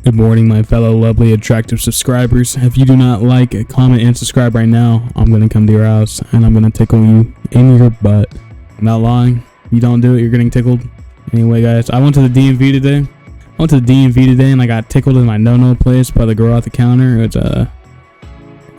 Good morning, my fellow lovely, attractive subscribers. If you do not like, comment, and subscribe right now, I'm going to come to your house and I'm going to tickle you in your butt. I'm not lying. If you don't do it, you're getting tickled. Anyway, guys, I went to the DMV today. And I got tickled in my no-no place by the girl at the counter. It's, I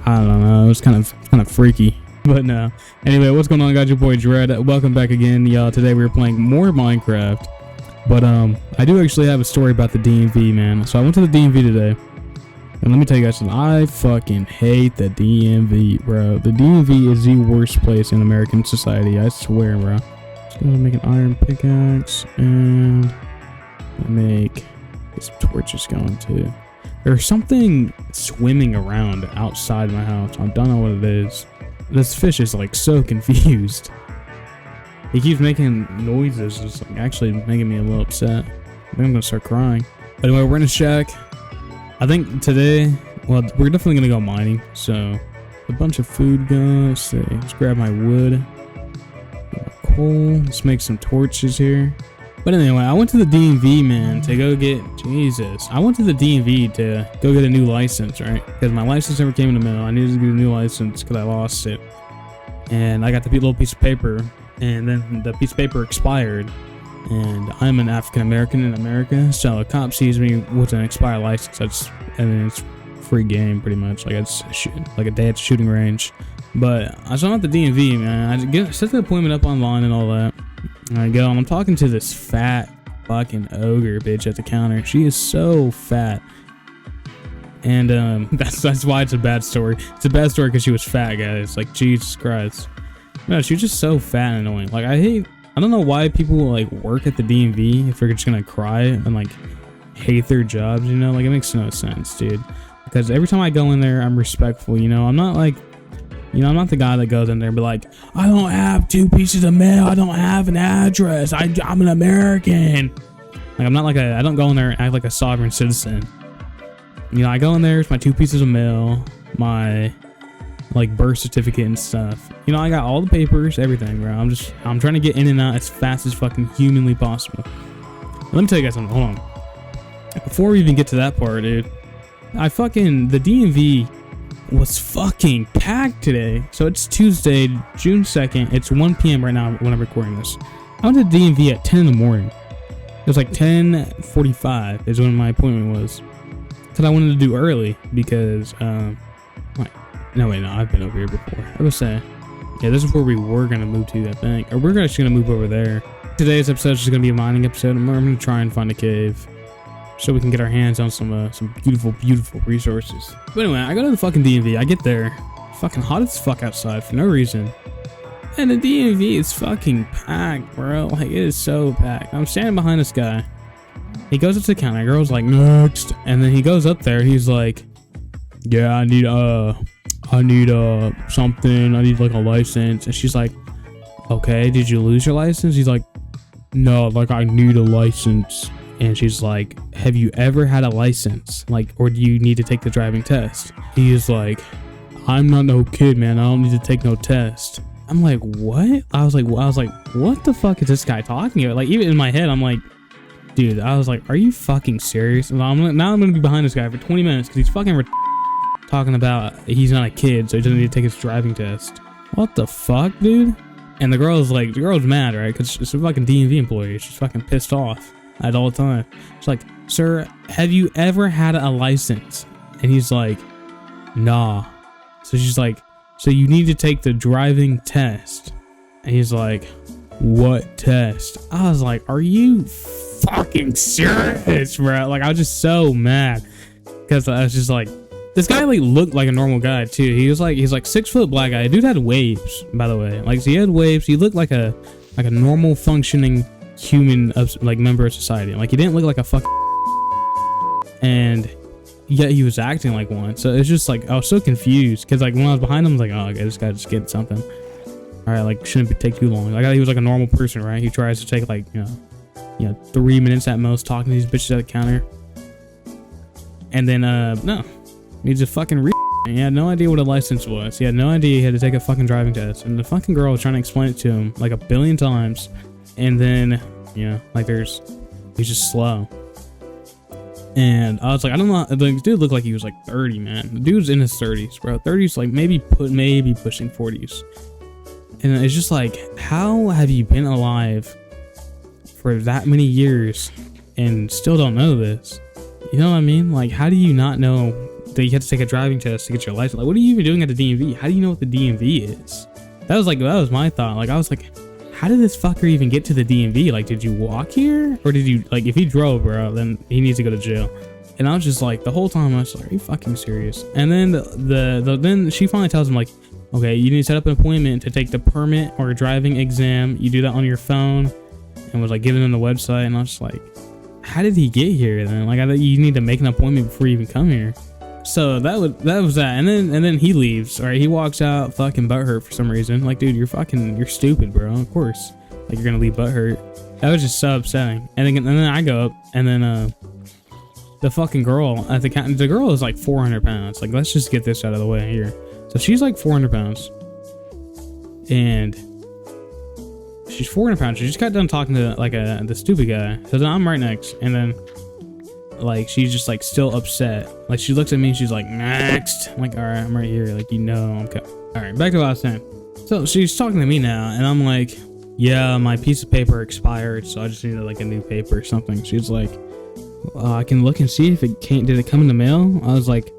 don't know. It was kind of freaky. But no. Anyway, what's going on, guys? Your boy Dread. Welcome back again, y'all. Today we're playing more Minecraft. But I do actually have a story about the DMV, man. So I went to the DMV today, and let me tell you guys something. I fucking hate the DMV, bro. The DMV is the worst place in American society. I swear, bro. Just gonna make an iron pickaxe and make some torches going too. There's something swimming around outside my house. I don't know what it is. This fish is like so confused. He keeps making noises. It's like actually making me a little upset. I think I'm gonna start crying. But anyway, we're in a shack. I think today, well, we're definitely gonna go mining. So a bunch of food going. Let's see. Let's grab my wood. Coal. Let's make some torches here. But anyway, I went to the DMV, man, to go get Jesus. I went to the DMV to go get a new license, right? Because my license never came in the mail. I needed to get a new license because I lost it. And I got the little piece of paper. And then the piece of paper expired, and I'm an African American in America, so a cop sees me with an expired license. It's free game pretty much. Like it's like a day at the shooting range. But I saw at the DMV, man. I set the appointment up online and all that. And I go and I'm talking to this fat fucking ogre bitch at the counter. She is so fat, and that's why it's a bad story. It's a bad story because she was fat, guys. Like Jesus Christ. No, she's just so fat and annoying. Like I don't know why people like work at the DMV if they're just gonna cry and like hate their jobs, you know? Like it makes no sense, dude. Because every time I go in there, I'm respectful, you know? I'm not like, you know, I'm not the guy that goes in there and be like, I don't have 2 pieces of mail, I don't have an address, I'm an American. Like I'm not like I don't go in there and act like a sovereign citizen. You know, I go in there, it's my 2 pieces of mail, my like birth certificate and stuff. You know, I got all the papers, everything, bro. I'm trying to get in and out as fast as fucking humanly possible. Let me tell you guys something. Hold on. Before we even get to that part, dude, the DMV was fucking packed today. So it's Tuesday, June 2nd. It's 1 p.m. right now when I'm recording this. I went to the DMV at 10 in the morning. It was like 10:45 is when my appointment was. Because I wanted to do early because, no, wait, no, I've been over here before. I was saying, yeah, this is where we were going to move to, I think. Or we're actually going to move over there. Today's episode is just going to be a mining episode. I'm going to try and find a cave so we can get our hands on some beautiful, beautiful resources. But anyway, I go to the fucking DMV. I get there. Fucking hot as fuck outside for no reason. And the DMV is fucking packed, bro. Like, it is so packed. I'm standing behind this guy. He goes up to the counter. Girl's like, next. And then he goes up there. He's like, yeah, I need something. I need like a license. And she's like, okay, did you lose your license? He's like, no, like I need a license. And she's like, have you ever had a license? Like, or do you need to take the driving test? He's like, I'm not no kid, man. I don't need to take no test. I'm like, what? I was like, what the fuck is this guy talking about? Like, even in my head, I'm like, dude, I was like, are you fucking serious? Now I'm gonna be behind this guy for 20 minutes because he's fucking talking about he's not a kid, so he doesn't need to take his driving test. What the fuck, dude? And the girl's mad, right? Because she's a fucking DMV employee. She's fucking pissed off at all the time. She's like, sir, have you ever had a license? And he's like, nah. So she's like, so you need to take the driving test. And he's like, what test? I was like, are you fucking serious, bro? Like, I was just so mad because I was just like, this guy like looked like a normal guy too. He's like 6 foot black guy. Dude had waves, by the way. Like, so he had waves. He looked like a normal functioning human like member of society. Like, he didn't look like a fuck. And yet he was acting like one. So it's just like I was so confused because like when I was behind him, I was like, oh, okay, this guy just getting something. All right, like shouldn't take too long. Like he was like a normal person, right? He tries to take like you know 3 minutes at most talking to these bitches at the counter. And then no. He's a fucking he had no idea what a license was. He had no idea he had to take a fucking driving test. And the fucking girl was trying to explain it to him like a billion times. And then, you know, like he's just slow. And I was like, I don't know. The dude looked like he was like 30, man. The dude's in his 30s, bro. 30s, like maybe pushing 40s. And it's just like, how have you been alive for that many years and still don't know this? You know what I mean? Like, how do you not know that you have to take a driving test to get your license? Like, what are you even doing at the DMV? How do you know what the DMV is? That was my thought. Like, I was like, how did this fucker even get to the DMV? Like, did you walk here? Or did you, like, if he drove, bro, then he needs to go to jail. And I was just like, the whole time I was like, are you fucking serious? And then then she finally tells him, like, okay, you need to set up an appointment to take the permit or driving exam. You do that on your phone. And was like giving him the website. And I was just like, how did he get here then? Like, I thought you need to make an appointment before you even come here. So that was that. And then he leaves, right? He walks out fucking butthurt for some reason. Like, dude, you're stupid, bro. Of course. Like, you're gonna leave butthurt. That was just so upsetting. And then I go up, and then the fucking girl at the girl is like 400 pounds. Like, let's just get this out of the way here. So she's like 400 pounds. And she's 400 pounds. She just got done talking to like the stupid guy. So then I'm right next, and then like she's just like still upset. Like, she looks at me and she's like, next. I'm like, all right, I'm right here. Like, you know, I'm okay. All right, back to what I was saying. So she's talking to me now, and I'm like, yeah, my piece of paper expired, so I just needed like a new paper or something. She's like, I can look and see if it came. Did it come in the mail? I was like,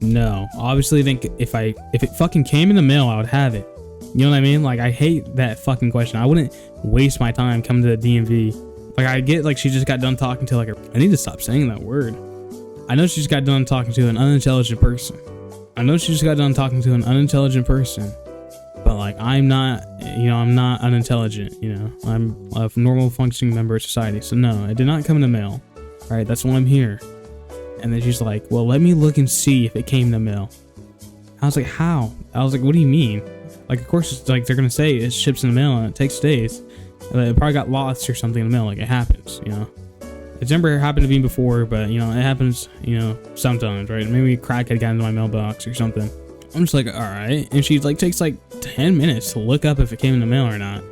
no. Obviously, think if it fucking came in the mail, I would have it. You know what I mean? Like, I hate that fucking question. I wouldn't waste my time coming to the DMV. Like, I get like she just got done talking to like I need to stop saying that word. I know she just got done talking to an unintelligent person. But like, I'm not unintelligent, you know. I'm a normal functioning member of society. So no, it did not come in the mail. All right, that's why I'm here. And then she's like, well, let me look and see if it came in the mail. I was like, how? I was like, what do you mean? Like, of course, it's like they're gonna say it ships in the mail and it takes days. It probably got lost or something in the mail. Like, it happens, you know. It's never happened to me before, but you know, it happens, you know, sometimes, right? Maybe a crackhead got into my mailbox or something. I'm just like, all right. And she's like, takes like 10 minutes to look up if it came in the mail or not.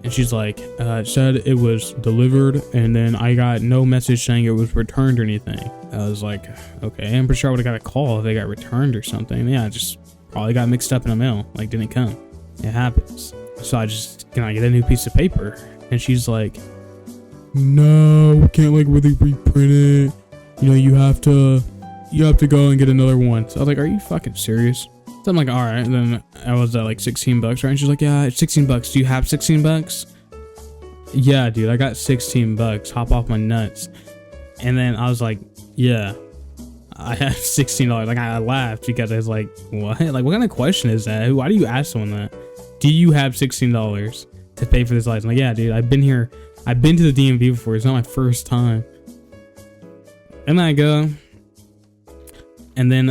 And she's like, it said it was delivered, and then I got no message saying it was returned or anything. I was like, okay, I'm pretty sure I would have got a call if they got returned or something. Yeah, it just probably got mixed up in the mail, like didn't come. It happens. So I just, can I get a new piece of paper? And she's like, no, we can't like really reprint it. You know, you have to go and get another one. So I was like, are you fucking serious? So I'm like, all right. And then I was at like 16 bucks, right? And she's like, yeah, it's 16 bucks. Do you have 16 bucks? Yeah, dude, I got 16 bucks. Hop off my nuts. And then I was like, yeah, I have $16. Like, I laughed because I was like, what? Like, what kind of question is that? Why do you ask someone that? Do you have $16 to pay for this license? I'm like, yeah, dude, I've been to the DMV before. It's not my first time. And then I go, and then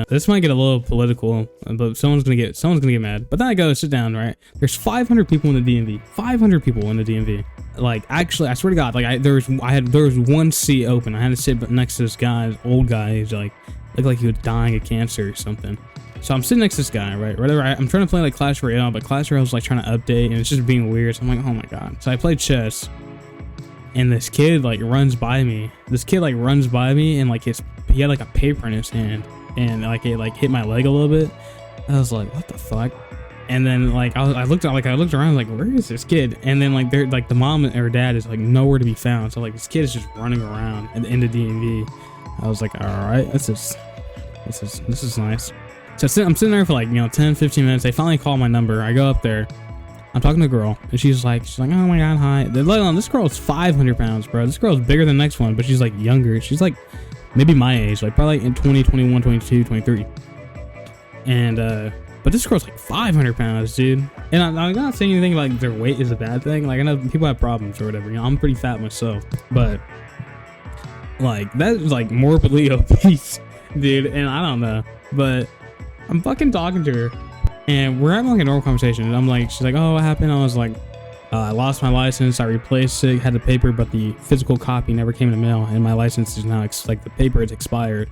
this might get a little political, but someone's gonna get mad. But then I go sit down, right? There's 500 people in the DMV. 500 people in the DMV. Like, actually, I swear to God, like there was one seat open. I had to sit next to this guy, old guy, who's like looked like he was dying of cancer or something. So I'm sitting next to this guy, right? I'm trying to play like Clash Royale, but Clash Royale was like trying to update, and it's just being weird. So I'm like, oh my God. So I played chess, and this kid like runs by me. And like he had like a paper in his hand, and like it like hit my leg a little bit. I was like, what the fuck? And then like I looked around like, where is this kid? And then like they're like the mom or dad is like nowhere to be found. So like this kid is just running around at the end of DMV. I was like, all right, this is nice. So I'm sitting there for like, you know, 10-15 minutes. They finally call my number. I go up there. I'm talking to a girl, and she's like, oh my God, hi. This girl's 500 pounds, bro. This girl's bigger than the next one, but she's like younger. She's like maybe my age, like probably in 20, 21, 22, 23. And but this girl's like 500 pounds, dude. And I'm not saying anything like their weight is a bad thing. Like, I know people have problems or whatever. You know, I'm pretty fat myself, but like that is like morbidly obese, dude. And I don't know, but I'm fucking talking to her, and we're having like a normal conversation. And I'm like, she's like, oh, what happened? I was like, I lost my license. I replaced it, had the paper, but the physical copy never came in the mail, and my license is now like the paper is expired,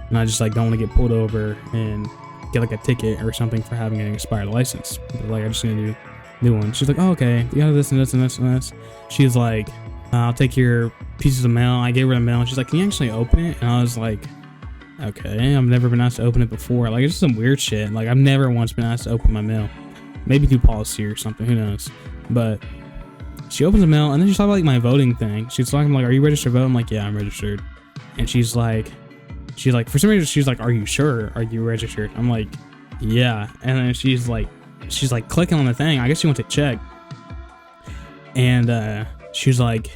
and I just like don't want to get pulled over and get like a ticket or something for having an expired license. But like, I just need to do one. She's like, oh, okay, you got this and this and this and this. She's like, I'll take your pieces of mail. I gave her the mail and she's like, can you actually open it? And I was like, okay, I've never been asked to open it before. Like, it's just some weird shit. Like, I've never once been asked to open my mail. Maybe through policy or something, who knows. But she opens the mail and then she's talking about like my voting thing. She's talking like, are you registered to vote? I'm like, yeah, I'm registered. And she's like, for some reason, she's like, are you sure? Are you registered? I'm like, yeah. And then she's like clicking on the thing. I guess she went to check. And she's like,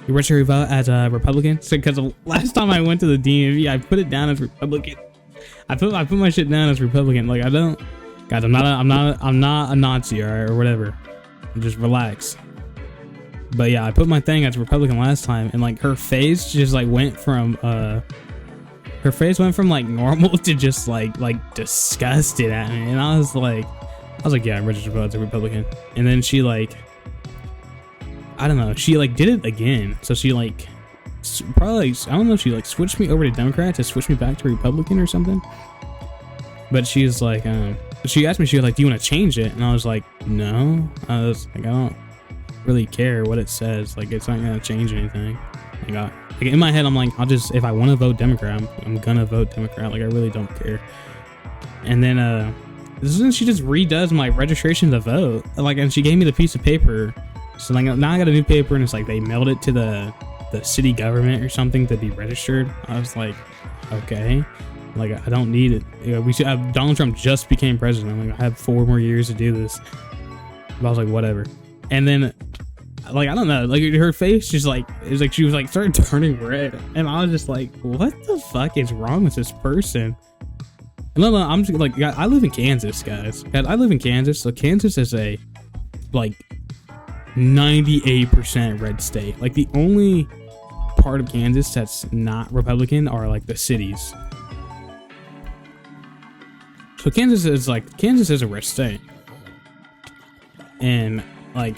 you registered to vote as a Republican? So, because last time I went to the DMV, I put it down as Republican. I put my shit down as Republican. Like, I don't, guys, I'm not a Nazi, or whatever. Just relax. But yeah, I put my thing as Republican last time, and like her face just like went from like normal to just like disgusted at me, and I was like, yeah, I'm registered to vote as a Republican. And then she like, I don't know, she like did it again. So she like probably, I don't know, she like switched me over to Democrat to switch me back to Republican or something. But she's like, she asked me, she was like, do you want to change it? And I was like, no. I was like, I don't really care what it says. Like, it's not gonna change anything. Like, in my head, I'm like, if I want to vote Democrat, I'm gonna vote Democrat. Like, I really don't care. And then she just redoes my registration to vote. Like, and she gave me the piece of paper. So like now I got a new paper, and it's like they mailed it to the city government or something to be registered. I was like, okay. Like, I don't need it. You know, we should have, Donald Trump just became president. Like, I have 4 more years to do this. But I was like, whatever. And then, like, I don't know, like her face just like, it was like she was like started turning red, and I was just like, what the fuck is wrong with this person? No, I'm just like, I live in Kansas, guys. I live in Kansas, so Kansas is a like 98% red state. Like, the only part of Kansas that's not Republican are like the cities. So Kansas is a red state, and like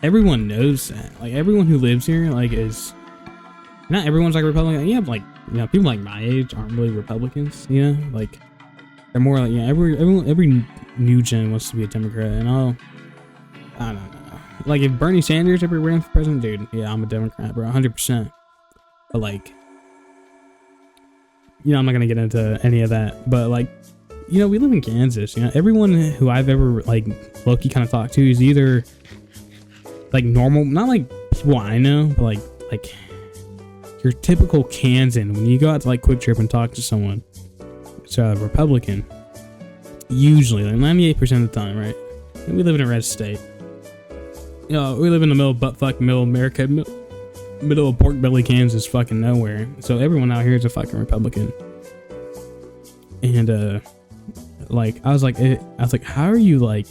everyone knows that. Like, everyone who lives here like is, not everyone's like Republican. Yeah, like, you know, people like my age aren't really Republicans. You know, like they're more like, yeah, every new gen wants to be a Democrat, and I don't know. Like, if Bernie Sanders ever ran for president, dude, yeah, I'm a Democrat, bro, 100%. But like, you know, I'm not gonna get into any of that, but like, you know, we live in Kansas. You know, everyone who I've ever like low-key kind of talked to is either like normal, not like people I know, but like your typical Kansan. When you go out to like Quick Trip and talk to someone, it's a Republican, usually, like 98% of the time, right? And we live in a red state. You know, we live in the middle of buttfuck middle America, middle of pork belly Kansas, fucking nowhere. So everyone out here is a fucking Republican. And like, I was like, how are you like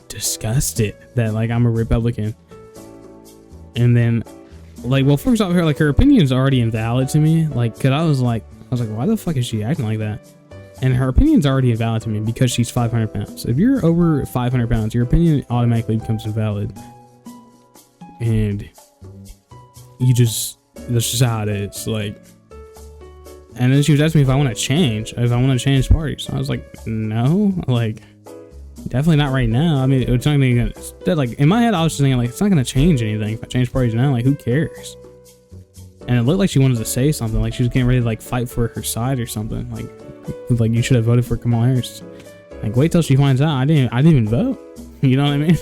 disgusted that like I'm a Republican? And then like, well, first off, her opinion's already invalid to me. Like, cause I was like, why the fuck is she acting like that? And her opinion's already invalid to me because she's 500 pounds. If you're over 500 pounds, your opinion automatically becomes invalid. And that's just how it is. Like, and then she was asking me if I want to change parties. So I was like, no, like, definitely not right now. I mean, it's not gonna, like, in my head, I was just thinking, like, it's not gonna change anything if I change parties now. Like, who cares? And it looked like she wanted to say something, like she was getting ready to like fight for her side or something. Like you should have voted for Kamala Harris. Like, wait till she finds out I didn't even vote. You know what I mean?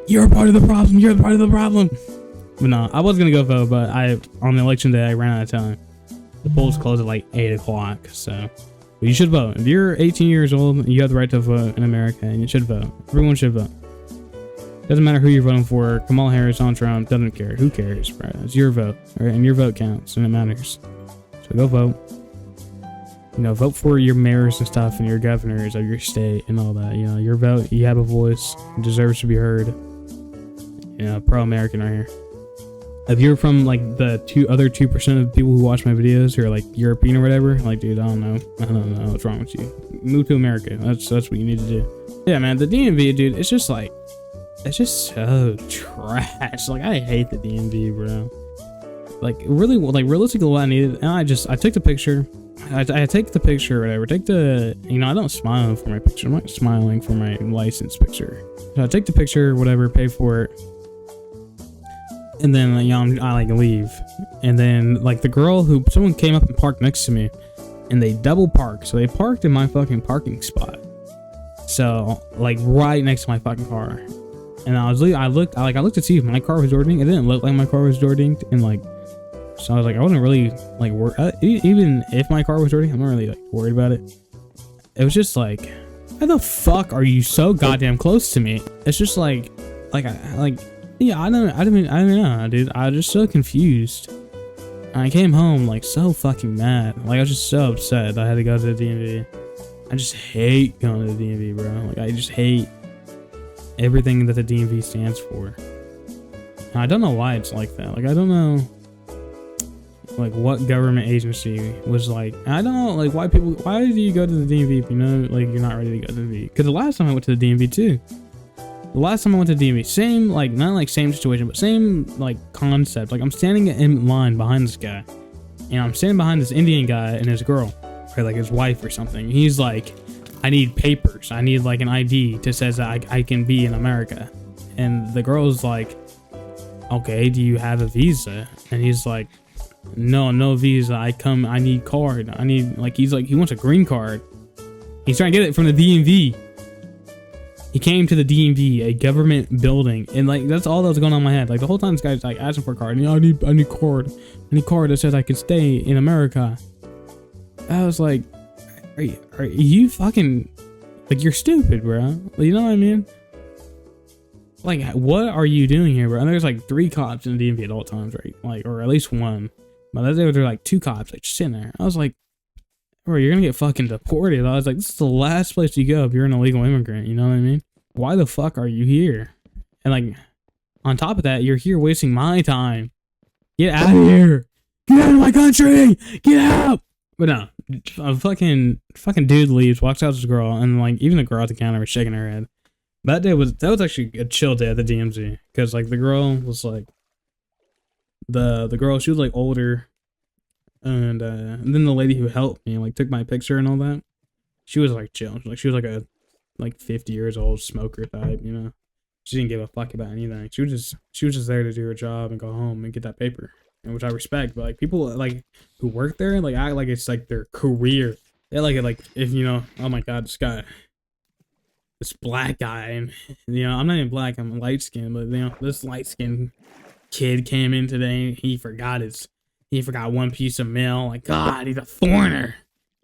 You're part of the problem. You're part of the problem. But no, I was gonna go vote, but on the election day I ran out of time. The polls close at like 8 o'clock, so. But you should vote. If you're 18 years old, you have the right to vote in America, and you should vote. Everyone should vote. Doesn't matter who you're voting for. Kamala Harris, Donald Trump, doesn't care. Who cares, bro? It's your vote, right? And your vote counts, and it matters. So go vote. You know, vote for your mayors and stuff, and your governors of your state, and all that. You know, your vote, you have a voice, it deserves to be heard. You know, pro-American right here. If you're from like the other 2% of people who watch my videos who are like European or whatever, like, dude, I don't know what's wrong with you. Move to America. That's what you need to do. Yeah, man, the DMV, dude, it's just so trash. Like, I hate the DMV, bro. Like, really, like, realistically, what I needed, and I took the picture. I take the picture or whatever. Take the, you know, I don't smile for my picture. I'm not smiling for my license picture. So I take the picture, whatever, pay for it. And then you know, I like leave, and then like the girl who someone came up and parked next to me, and they double parked. So they parked in my fucking parking spot. So like right next to my fucking car. And I looked to see if my car was door dinged. It didn't look like my car was door dinged, and like, so I was like, I wasn't really like even if my car was door dinged, I'm not really like worried about it. It was just like, why the fuck are you so goddamn close to me? It's just like yeah, I don't know, dude. I was just so confused. And I came home like so fucking mad. Like I was just so upset that I had to go to the DMV. I just hate going to the DMV, bro. Like I just hate everything that the DMV stands for. And I don't know why it's like that. Like I don't know like what government agency was like. I don't know like why do you go to the DMV if you know like you're not ready to go to the DMV? Because the last time I went to the DMV too. The last time I went to the DMV, same like not like same situation, but same like concept. Like I'm standing in line behind this guy, and I'm standing behind this Indian guy and his girl, or like his wife or something. He's like, I need papers. I need like an ID that says that I can be in America. And the girl's like, okay, do you have a visa? And he's like, no visa. I need card. I need like, he's like, he wants a green card. He's trying to get it from the DMV. He came to the DMV, a government building, and like that's all that was going on in my head. Like the whole time, this guy's like asking for a card. You know, I need card that says I can stay in America. I was like, are you fucking like you're stupid, bro? You know what I mean? Like, what are you doing here, bro? And there's like 3 cops in the DMV at all times, right? Like, or at least 1. But that day there were like 2 cops like just sitting there. I was like, bro, you're gonna get fucking deported. I was like, this is the last place you go if you're an illegal immigrant. You know what I mean? Why the fuck are you here? And like, on top of that, you're here wasting my time. Get out of here! Get out of my country! Get out! But no, a fucking dude leaves, walks out to this girl, and like even the girl at the counter was shaking her head. That was actually a chill day at the DMZ, because like the girl was like the girl, she was like older. And then the lady who helped me, like, took my picture and all that. She was, like, chill. Like, she was, like, a, 50 years old smoker type, you know? She didn't give a fuck about anything. She was just there to do her job and go home and get that paper. And which I respect. But, like, people, like, who work there, like, act like it's, like, their career. They like, if, you know, oh, my God, this black guy, and, you know, I'm not even black, I'm light-skinned, but, you know, this light-skinned kid came in today, and he forgot 1 piece of mail. Like, God, he's a foreigner.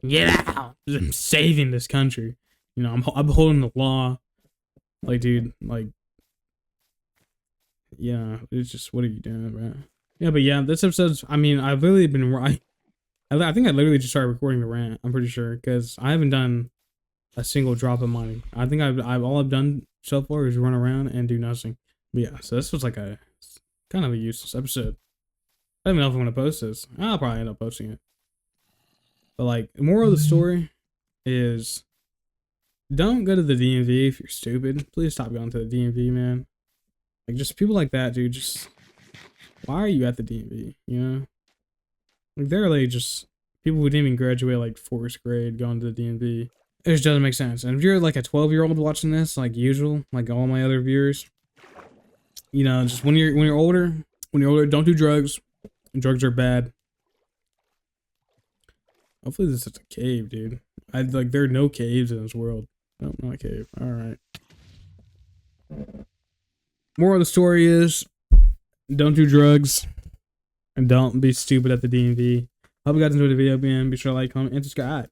Get out. I'm saving this country. You know, I'm upholding the law. Like, dude, like, yeah, it's just, what are you doing, bro? Yeah, but yeah, this episode's, I mean, I've really been, I think I literally just started recording the rant, I'm pretty sure, because I haven't done a single drop of money. I think all I've done so far is run around and do nothing. But yeah, so this was like a, kind of a useless episode. I don't even know if I'm going to post this. I'll probably end up posting it. But, like, the moral of the story is don't go to the DMV if you're stupid. Please stop going to the DMV, man. Like, just people like that, dude. Just, why are you at the DMV, you know? Like, they're really just people who didn't even graduate, like, 4th grade going to the DMV. It just doesn't make sense. And if you're, like, a 12-year-old watching this, like usual, like all my other viewers, you know, just when you're older, don't do drugs. Drugs are bad. Hopefully this is a cave, dude. There are no caves in this world. Nope, not a cave. Alright. Moral of the story is, don't do drugs. And don't be stupid at the DMV. Hope you guys enjoyed the video, man. Be sure to like, comment, and subscribe.